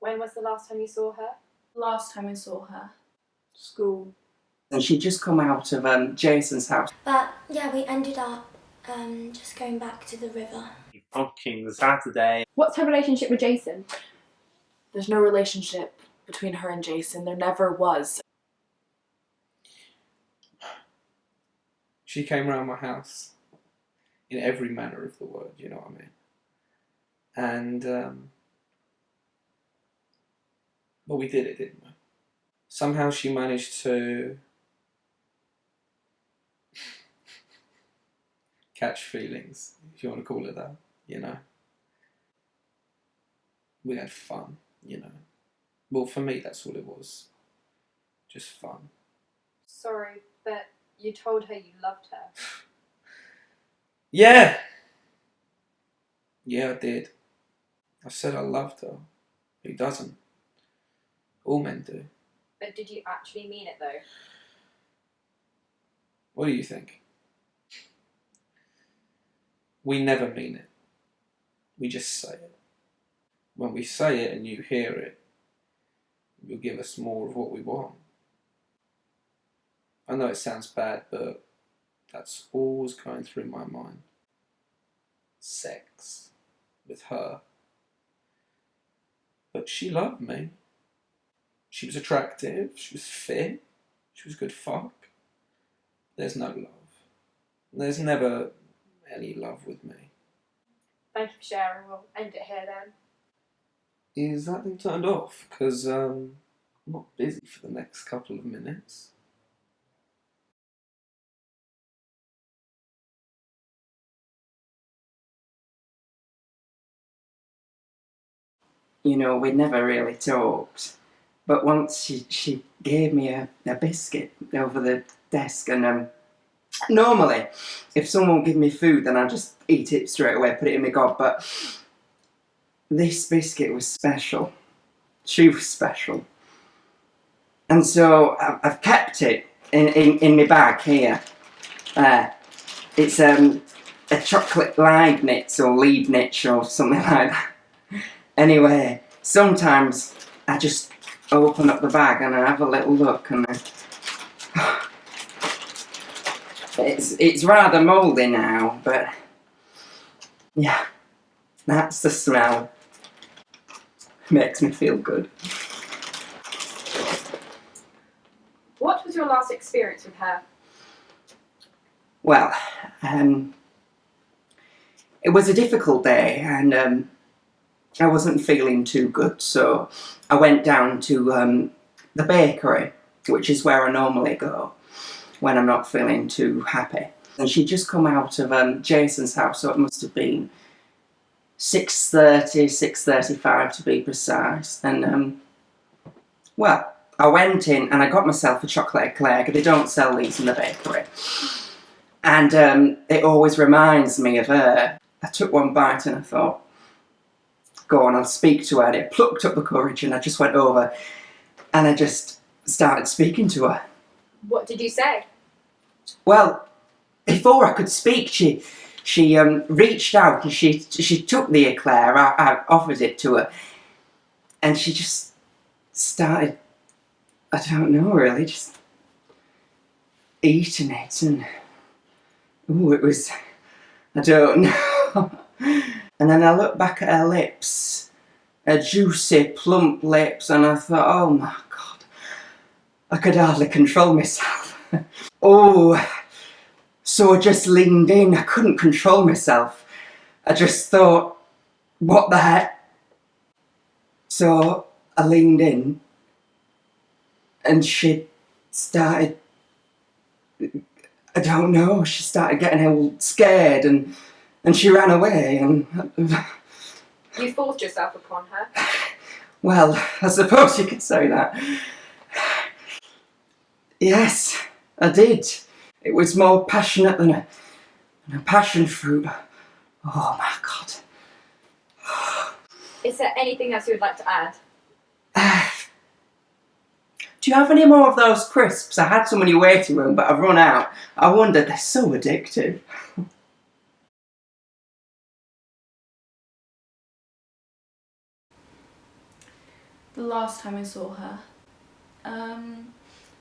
When was the last time you saw her? Last time I saw her. School. And she'd just come out of Jason's house. But yeah, we ended up just going back to the river. Fucking Saturday. What's her relationship with Jason? There's no relationship between her and Jason. There never was. She came around my house in every manner of the word, you know what I mean? And, well, we did it, didn't we? Somehow she managed to catch feelings, if you want to call it that, you know? We had fun, you know? Well, for me, that's all it was. Just fun. Sorry, but you told her you loved her. Yeah! Yeah, I did. I said I loved her. Who doesn't? All men do. But did you actually mean it though? What do you think? We never mean it. We just say it. When we say it and you hear it, you'll give us more of what we want. I know it sounds bad, but that's always going through my mind. Sex with her. But she loved me. She was attractive, she was fit, she was good fuck. There's no love. There's never any love with me. Thank you for sharing. We'll end it here then. Is that thing turned off? Because I'm not busy for the next couple of minutes. You know, we'd never really talked. But once she gave me a biscuit over the desk, and normally, if someone would give me food, then I'd just eat it straight away, put it in my gob, but this biscuit was special. She was special. And so I've kept it in my bag here. It's a chocolate Leibniz or Leibniz or something like that. Anyway, sometimes I just open up the bag and I have a little look, and it's rather mouldy now, but yeah, that's the smell. Makes me feel good. What was your last experience with her? Well, it was a difficult day, and I wasn't feeling too good, so I went down to the bakery, which is where I normally go when I'm not feeling too happy. And she'd just come out of Jason's house, so it must have been 6:30, 6:35 to be precise. And well, I went in and I got myself a chocolate eclair, because they don't sell these in the bakery. And it always reminds me of her. I took one bite and I thought, go on, I'll speak to her. And it plucked up the courage and I just went over and I just started speaking to her. What did you say? Well, before I could speak, she reached out and she took the eclair. I offered it to her, and she just started, I don't know really, just eating it, and it was, I don't know. And then I looked back at her lips, her juicy, plump lips, and I thought, oh my God, I could hardly control myself. Oh, so I just leaned in. I couldn't control myself. I just thought, what the heck? So I leaned in, and she started, I don't know, she started getting all scared, and she ran away, and You forced yourself upon her? well, I suppose you could say that. Yes, I did. It was more passionate than a passion fruit. Oh my God. Is there anything else you would like to add? Do you have any more of those crisps? I had some in your waiting room, but I've run out. I wonder, they're so addictive. The last time I saw her,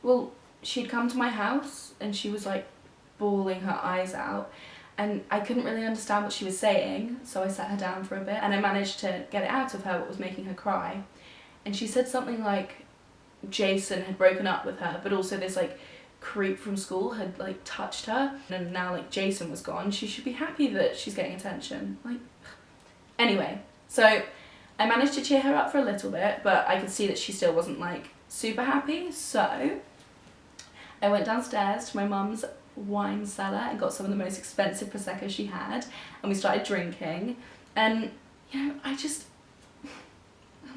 well, she'd come to my house and she was like bawling her eyes out, and I couldn't really understand what she was saying, so I sat her down for a bit and I managed to get it out of her what was making her cry. And she said something like Jason had broken up with her, but also this like creep from school had like touched her, and now like Jason was gone, she should be happy that she's getting attention. Like, anyway, so I managed to cheer her up for a little bit, but I could see that she still wasn't like super happy, so I went downstairs to my mum's wine cellar and got some of the most expensive Prosecco she had, and we started drinking. And you know, I'm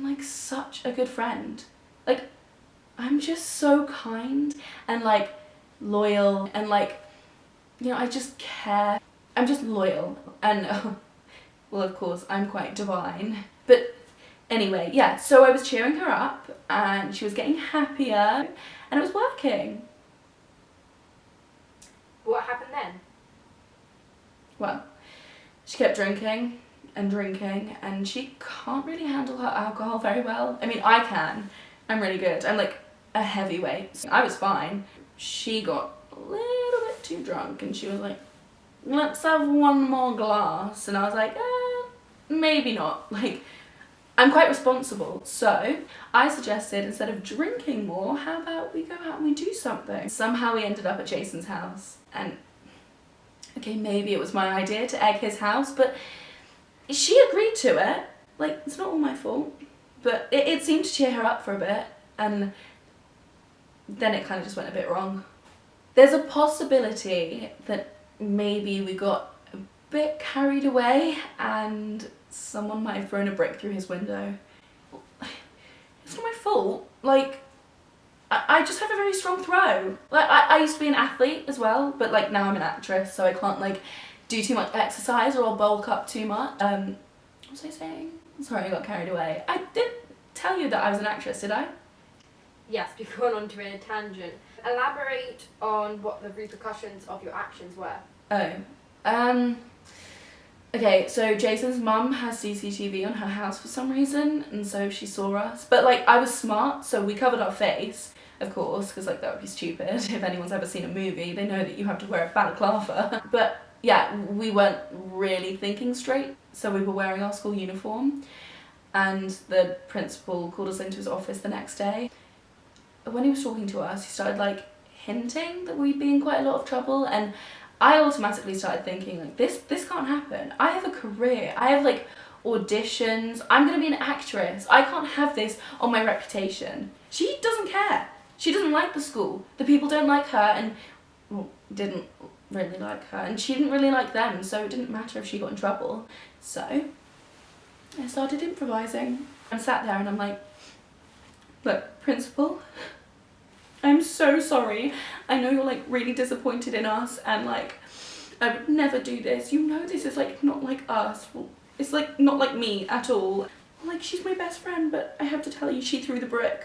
like such a good friend. Like, I'm just so kind and like loyal, and like, you know, I just care. I'm just loyal, and well, of course I'm quite divine, but anyway, yeah, so I was cheering her up and she was getting happier and it was working. What happened then? Well, she kept drinking and drinking, and she can't really handle her alcohol very well. I mean, I can. I'm really good. I'm like a heavyweight. I was fine. She got a little bit too drunk and she was like, let's have one more glass. And I was like, maybe not. Like, I'm quite responsible. So I suggested, instead of drinking more, how about we go out and we do something? Somehow we ended up at Jason's house, and okay, maybe it was my idea to egg his house, but she agreed to it. Like, it's not all my fault, but it seemed to cheer her up for a bit, and then it kind of just went a bit wrong. There's a possibility that maybe we got a bit carried away and someone might have thrown a brick through his window. It's not my fault. Like, I just have a very strong throw. Like, I used to be an athlete as well, but like now I'm an actress, so I can't like do too much exercise or I'll bulk up too much. What was I saying? Sorry, I got carried away. I didn't tell you that I was an actress, did I? Yes, you've gone on to a tangent. Elaborate on what the repercussions of your actions were. Oh. Okay, so Jason's mum has CCTV on her house for some reason, and so she saw us. But like, I was smart, so we covered our face, of course, because like that would be stupid. If anyone's ever seen a movie, they know that you have to wear a balaclava. But yeah, we weren't really thinking straight, so we were wearing our school uniform, and the principal called us into his office the next day. When he was talking to us, he started like hinting that we'd be in quite a lot of trouble, and I automatically started thinking, like, this can't happen. I have a career. I have like auditions. I'm gonna be an actress. I can't have this on my reputation. She doesn't care. She doesn't like the school. The people don't like her, and well, didn't really like her, and she didn't really like them, so it didn't matter if she got in trouble. So I started improvising. I sat there and I'm like, look, principal, I'm so sorry. I know you're like really disappointed in us, and like, I would never do this. You know this is like not like us. Well, it's like not like me at all. Like, she's my best friend, but I have to tell you, she threw the brick.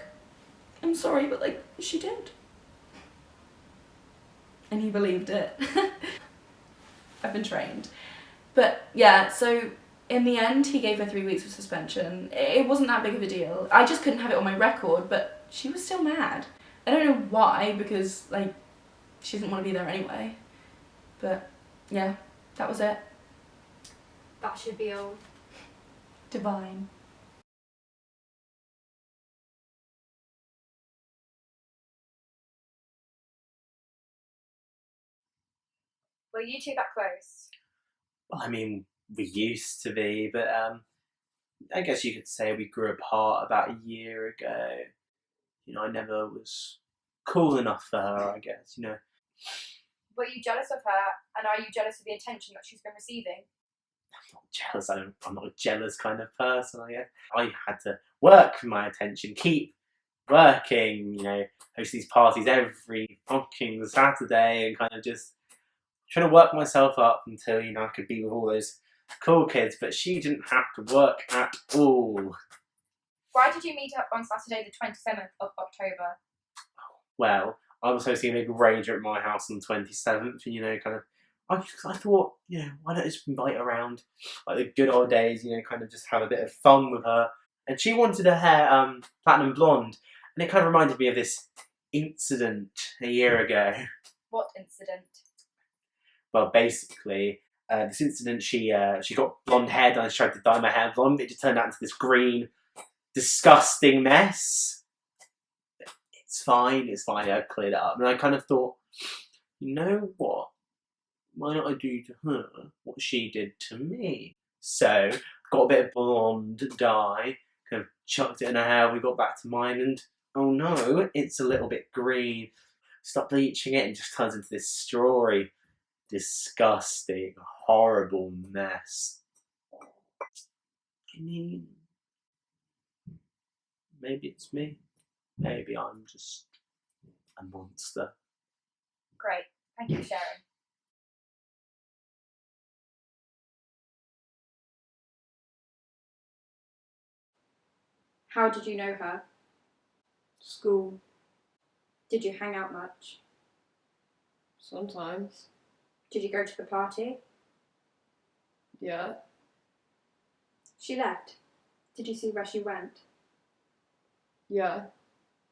I'm sorry, but like, she did. And he believed it. I've been trained. But yeah, so in the end, he gave her 3 weeks of suspension. It wasn't that big of a deal. I just couldn't have it on my record, but she was still mad. I don't know why, because like, she didn't want to be there anyway. But yeah, that was it. That should be all. Divine. Were you two that close? I mean, we used to be, but I guess you could say we grew apart about a year ago. You know, I never was cool enough for her, I guess, you know. Were you jealous of her, and are you jealous of the attention that she's been receiving? I'm not jealous. I'm not a jealous kind of person, I guess. I had to work for my attention, keep working, you know, host these parties every fucking Saturday, and kind of just trying to work myself up until, you know, I could be with all those cool kids. But she didn't have to work at all. Why did you meet up on Saturday the 27th of October? Well, I was hosting a big rager at my house on the 27th, and kind of, I thought, why don't I just invite her around like the good old days, kind of just have a bit of fun with her. And she wanted her hair platinum blonde, and it kind of reminded me of this incident a year ago. What incident? Well, basically, this incident, she got blonde hair done. She tried to dye my hair blonde. It just turned out into this green, disgusting mess. It's fine. I cleared it up. And I kind of thought, you know what? Why not I do to her what she did to me? So, got a bit of blonde dye, kind of chucked it in her hair. We got back to mine, and oh no, it's a little bit green. Stop bleaching it, and it just turns into this strawy, disgusting, horrible mess. I mean, maybe it's me. Maybe I'm just a monster. Great. Thank you for sharing. How did you know her? School. Did you hang out much? Sometimes. Did you go to the party? Yeah. She left. Did you see where she went? Yeah.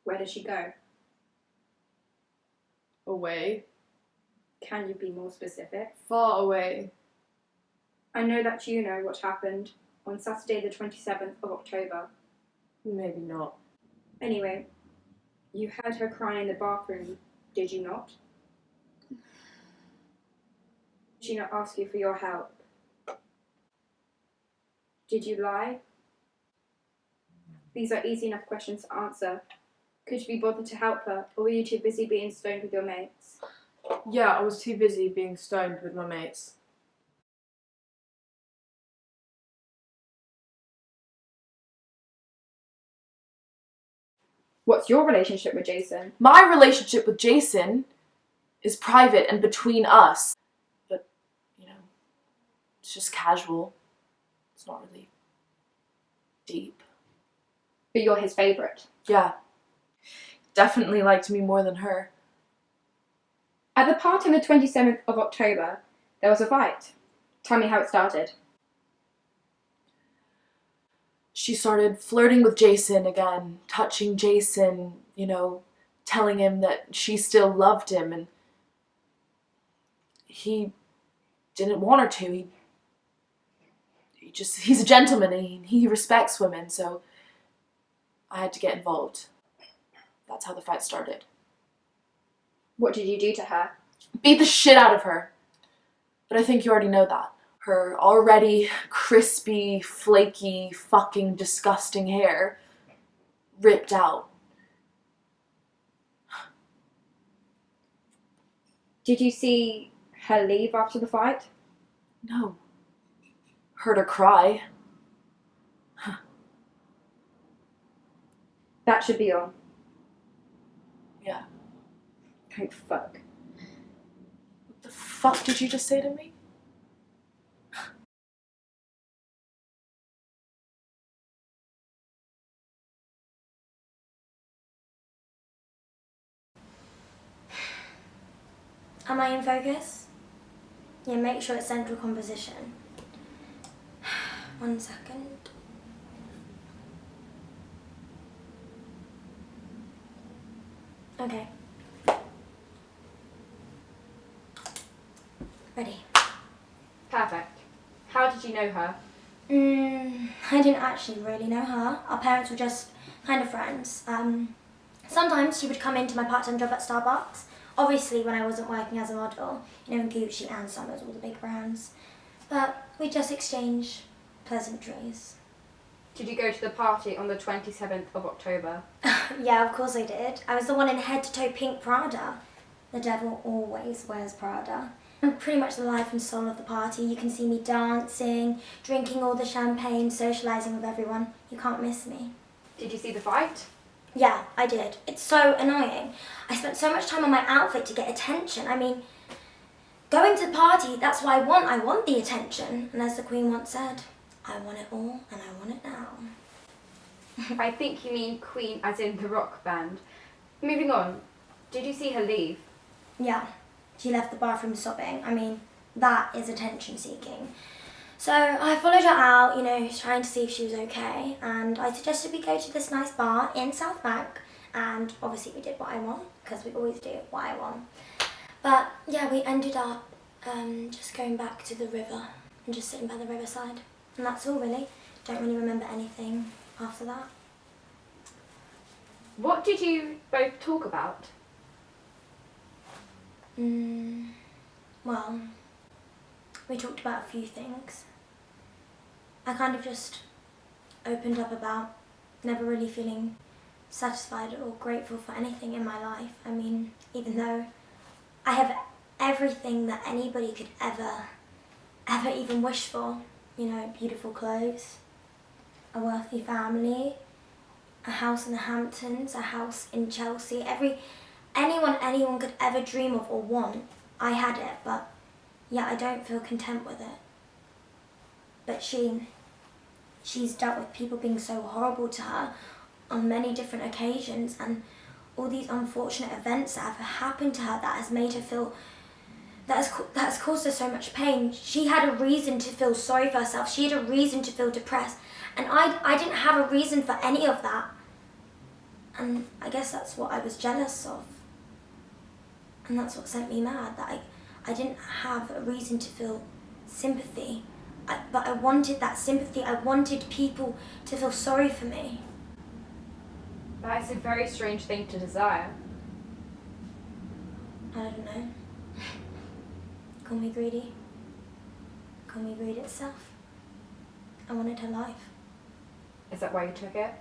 Where did she go? Away. Can you be more specific? Far away. I know that you know what happened on Saturday the 27th of October. Maybe not. Anyway, you heard her crying in the bathroom, did you not? Did she not ask you for your help? Did you lie? These are easy enough questions to answer. Could you be bothered to help her, or were you too busy being stoned with your mates? Yeah, I was too busy being stoned with my mates. What's your relationship with Jason? My relationship with Jason is private and between us. But, it's just casual. It's not really deep. But you're his favourite. Yeah. Definitely liked me more than her. At the party on the 27th of October, there was a fight. Tell me how it started. She started flirting with Jason again, touching Jason, telling him that she still loved him, and he didn't want her to. He's a gentleman, and he respects women, so I had to get involved. That's how the fight started. What did you do to her? Beat the shit out of her. But I think you already know that. Her already crispy, flaky, fucking disgusting hair ripped out. Did you see her leave after the fight? No. Heard her cry. That should be on. Yeah. Thank fuck. What the fuck did you just say to me? Am I in focus? Yeah, make sure it's central composition. 1 second. Okay. Ready. Perfect. How did you know her? I didn't actually really know her. Our parents were just kind of friends. Sometimes she would come into my part-time job at Starbucks. Obviously when I wasn't working as a model, Gucci and Summers, all the big brands. But we just exchange pleasantries. Did you go to the party on the 27th of October? Yeah, of course I did. I was the one in head-to-toe pink Prada. The devil always wears Prada. I'm pretty much the life and soul of the party. You can see me dancing, drinking all the champagne, socialising with everyone. You can't miss me. Did you see the fight? Yeah, I did. It's so annoying. I spent so much time on my outfit to get attention. I mean, going to the party, that's what I want. I want the attention. And as the Queen once said, I want it all and I want it now. I think you mean Queen as in the rock band. Moving on. Did you see her leave? Yeah, she left the bathroom sobbing. I mean, that is attention seeking. So I followed her out, trying to see if she was okay, and I suggested we go to this nice bar in South Bank, and obviously we did what I want, because we always do what I want. But yeah, we ended up just going back to the river and just sitting by the riverside, and that's all really. Don't really remember anything after that. What did you both talk about? Well, we talked about a few things. I kind of just opened up about never really feeling satisfied or grateful for anything in my life. I mean, even though I have everything that anybody could ever even wish for, beautiful clothes, a wealthy family, a house in the Hamptons, a house in Chelsea, anyone could ever dream of or want. I had it, but yeah, I don't feel content with it. But she's dealt with people being so horrible to her on many different occasions, and all these unfortunate events that have happened to her that has made her feel, that has caused her so much pain. She had a reason to feel sorry for herself. She had a reason to feel depressed, and I didn't have a reason for any of that. And I guess that's what I was jealous of, and that's what sent me mad, that I didn't have a reason to feel sympathy. But I wanted that sympathy. I wanted people to feel sorry for me. That is a very strange thing to desire. I don't know. Call me greedy. Call me greed itself. I wanted her life. Is that why you took it?